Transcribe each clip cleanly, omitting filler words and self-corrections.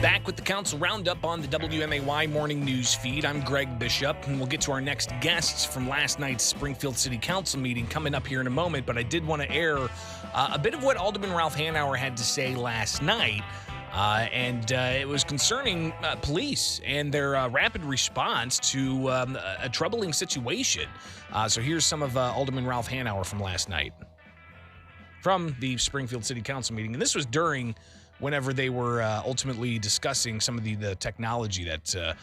Back with the Council Roundup on the WMAY morning news feed. I'm Greg Bishop, and we'll get to our next guests from last night's Springfield City Council meeting coming up here in a moment. But I did want to air a bit of what Alderman Ralph Hanauer had to say last night. And it was concerning police and their rapid response to a troubling situation. So here's some of Alderman Ralph Hanauer from last night from the Springfield City Council meeting. And this was during whenever they were ultimately discussing some of the technology that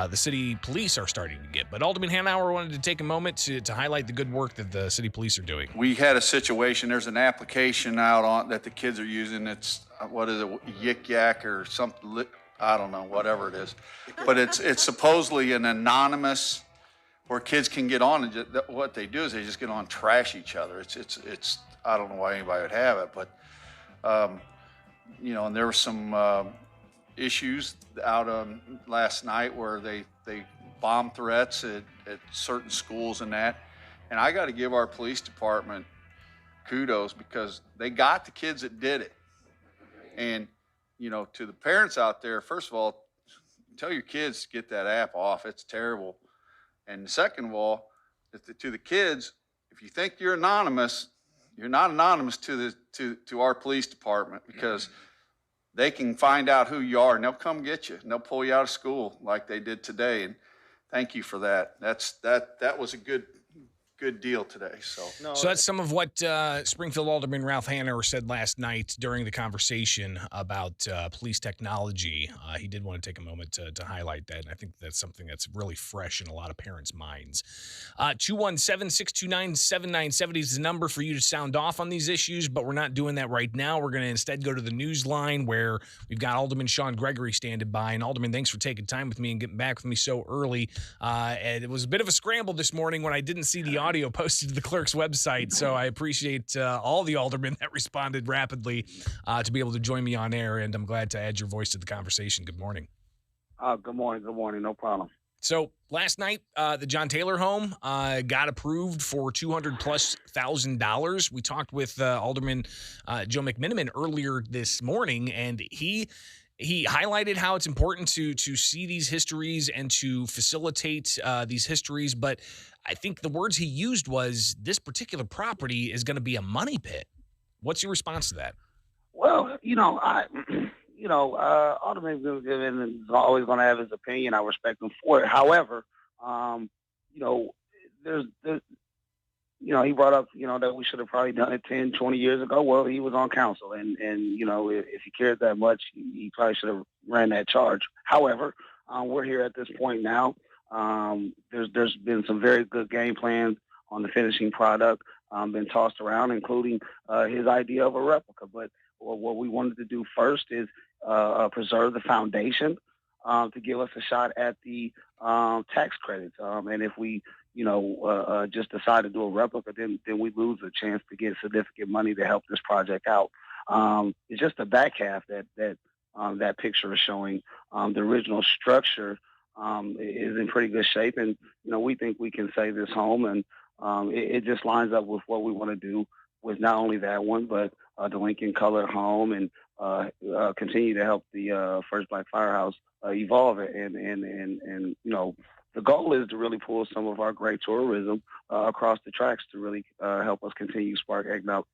the city police are starting to get. But Alderman Hanauer wanted to take a moment to highlight the good work that the city police are doing. We had a situation, there's an application out on that the kids are using. It's, what is it, Yik Yak or something, I don't know, whatever it is. But it's supposedly an anonymous, where kids can get on, and what they do is they just get on and trash each other. It's I don't know why anybody would have it, but and there were some issues out on last night where they bomb threats at certain schools and that. And I got to give our police department kudos because they got the kids that did it. And, to the parents out there, first of all, tell your kids to get that app off. It's terrible. And second of all, to the kids, if you think you're anonymous, you're not anonymous to our police department, because they can find out who you are and they'll come get you and they'll pull you out of school like they did today. And thank you for that. That was a good deal today. So that's some of what Springfield Alderman Ralph Hanauer said last night during the conversation about police technology. He did want to take a moment to highlight that, and I think that's something that's really fresh in a lot of parents' minds. 217-629-7970 is the number for you to sound off on these issues, but we're not doing that right now. We're going to instead go to the news line where we've got Alderman Shawn Gregory standing by. And Alderman, thanks for taking time with me and getting back with me so early. And it was a bit of a scramble this morning when I didn't see the audio posted to the clerk's website, so I appreciate all the aldermen that responded rapidly to be able to join me on air, and I'm glad to add your voice to the conversation. Good morning. Good morning, no problem. So last night, the John Taylor home got approved for $200,000+. We talked with Alderman Joe McMiniman earlier this morning, and he highlighted how it's important to see these histories and to facilitate these histories. But I think the words he used was, this particular property is going to be a money pit. What's your response to that? Well, Alderman is always going to have his opinion. I respect him for it. However, he brought up, that we should have probably done it 10, 20 years ago. Well, he was on council, and if he cared that much, he probably should have ran that charge. However, we're here at this point now. There's been some very good game plans on the finishing product, been tossed around, including his idea of a replica. But what we wanted to do first is preserve the foundation to give us a shot at the tax credits. And if we just decide to do a replica, then we lose a chance to get significant money to help this project out. It's just the back half that picture is showing. The original structure is in pretty good shape, and we think we can save this home, and it just lines up with what we want to do with not only that one, but the Lincoln Colored home, and continue to help the First Black Firehouse evolve it. And the goal is to really pull some of our great tourism across the tracks to really help us continue to spark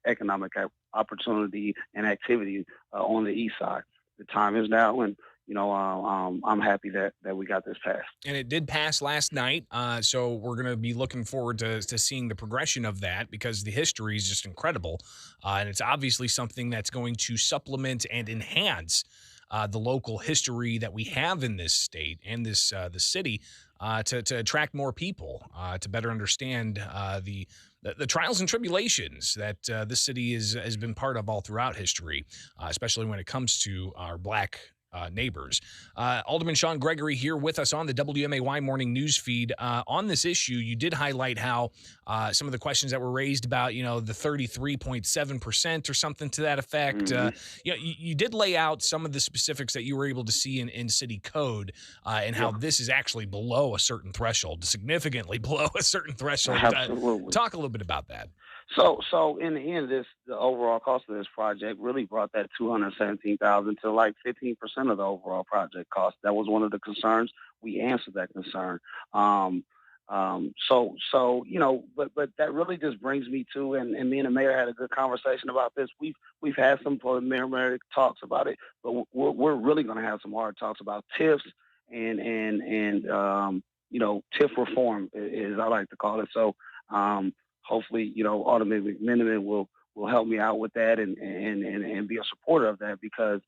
economic opportunity and activity on the east side. The time is now, and I'm happy that we got this passed. And it did pass last night, so we're going to be looking forward to seeing the progression of that, because the history is just incredible, and it's obviously something that's going to supplement and enhance the local history that we have in this state and this the city, to attract more people, to better understand the trials and tribulations that this city has been part of all throughout history, especially when it comes to our Black neighbors. Alderman Shawn Gregory here with us on the WMAY morning news feed. On this issue, you did highlight how some of the questions that were raised about, the 33.7% or something to that effect. Mm-hmm. You did lay out some of the specifics that you were able to see in city code, and how this is actually below a certain threshold, significantly below a certain threshold. Absolutely. Talk a little bit about that. So in the end, the overall cost of this project really brought that 217,000 to like 15% of the overall project cost. That was one of the concerns. We answered that concern. Um, so but that really just brings me to, and me and the mayor had a good conversation about this. We've had some preliminary talks about it, but we're really going to have some hard talks about TIFs and TIF reform, as I like to call it. So. Hopefully, Alderman McMenamin will help me out with that and be a supporter of that because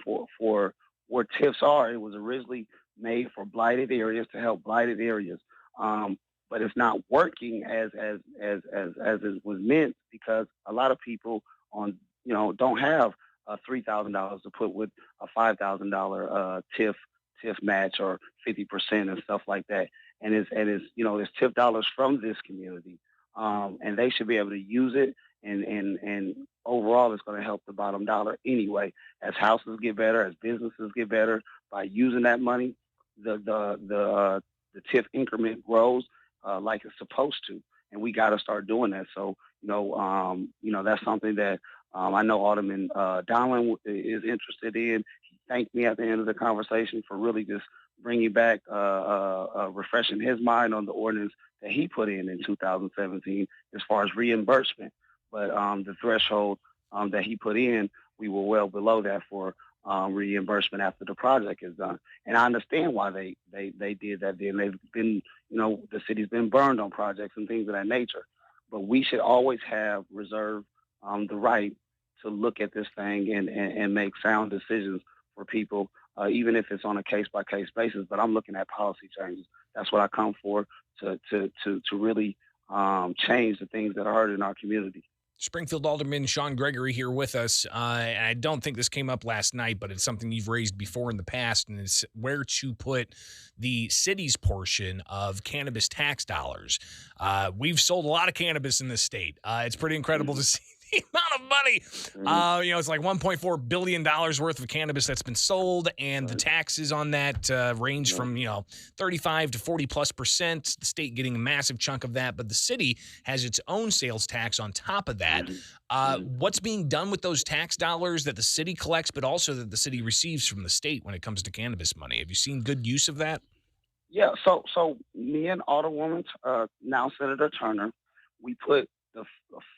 for where TIFs are, it was originally made for blighted areas to help blighted areas, but it's not working as it was meant because a lot of people on don't have $3,000 to put with a $5,000 TIF match or 50% and stuff like that, it's TIF dollars from this community, and they should be able to use it. And overall, it's going to help the bottom dollar anyway. As houses get better, as businesses get better, by using that money, the TIF increment grows like it's supposed to, and we got to start doing that. So that's something that I know Alderman Donlin is interested in. He thanked me at the end of the conversation for really just bringing back, refreshing his mind on the ordinance that he put in 2017 as far as reimbursement. But the threshold that he put in, we were well below that for reimbursement after the project is done. And I understand why they did that. Then they've been, the city's been burned on projects and things of that nature. But we should always have reserved the right to look at this thing and make sound decisions for people, even if it's on a case by case basis. But I'm looking at policy changes. That's what I come for to really change the things that are hurting our community. Springfield Alderman Shawn Gregory here with us. And I don't think this came up last night, but it's something you've raised before in the past, and it's where to put the city's portion of cannabis tax dollars. We've sold a lot of cannabis in this state. It's pretty incredible to see the amount of money. It's like $1.4 billion worth of cannabis that's been sold, and the taxes on that range from 35 to 40+%. The state getting a massive chunk of that, but the city has its own sales tax on top of that. What's being done with those tax dollars that the city collects, but also that the city receives from the state when it comes to cannabis money? Have you seen good use of that? Yeah. So me and Alderwoman, now Senator Turner, we put the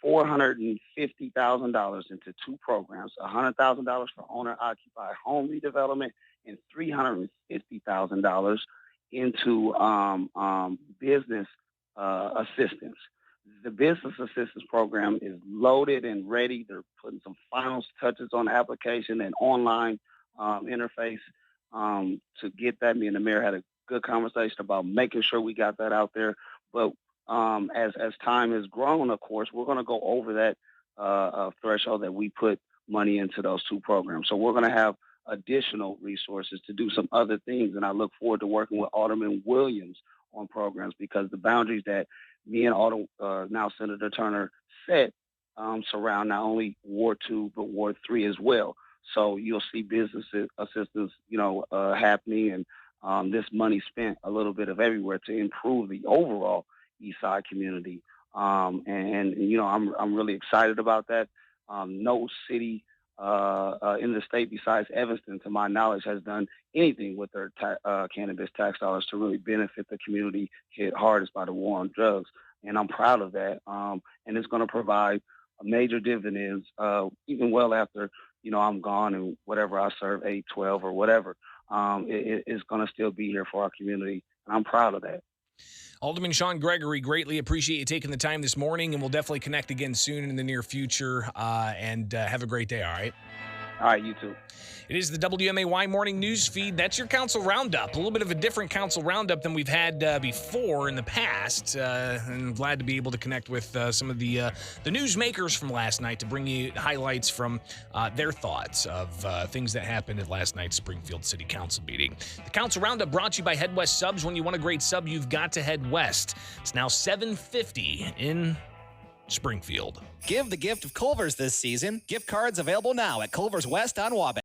$450,000 into two programs: $100,000 for owner-occupied home redevelopment and $350,000 into business assistance. The business assistance program is loaded and ready. They're putting some final touches on the application and online interface to get that. Me and the mayor had a good conversation about making sure we got that out there. But as time has grown, of course, we're going to go over that threshold that we put money into those two programs. So we're going to have additional resources to do some other things, and I look forward to working with Alderman Williams on programs because the boundaries that me and now Senator Turner set surround not only Ward 2 but Ward 3 as well. So you'll see business assistance, happening, and this money spent a little bit of everywhere to improve the overall East Side community. I'm really excited about that. No city in the state besides Evanston, to my knowledge, has done anything with their cannabis tax dollars to really benefit the community hit hardest by the war on drugs. And I'm proud of that. And it's going to provide major dividends, even well after, I'm gone and whatever I serve, 8, 12 or whatever. It's going to still be here for our community. And I'm proud of that. Alderman Shawn Gregory, greatly appreciate you taking the time this morning, and we'll definitely connect again soon in the near future. And have a great day, all right? All right, you too. It is the WMAY morning news feed. That's your council roundup. A little bit of a different council roundup than we've had before in the past. And I'm glad to be able to connect with some of the newsmakers from last night to bring you highlights from their thoughts of things that happened at last night's Springfield City Council meeting. The council roundup brought to you by Head West Subs. When you want a great sub, you've got to head west. It's now 7:50 in Springfield. Give the gift of Culver's this season. Gift cards available now at Culver's West on Wabash.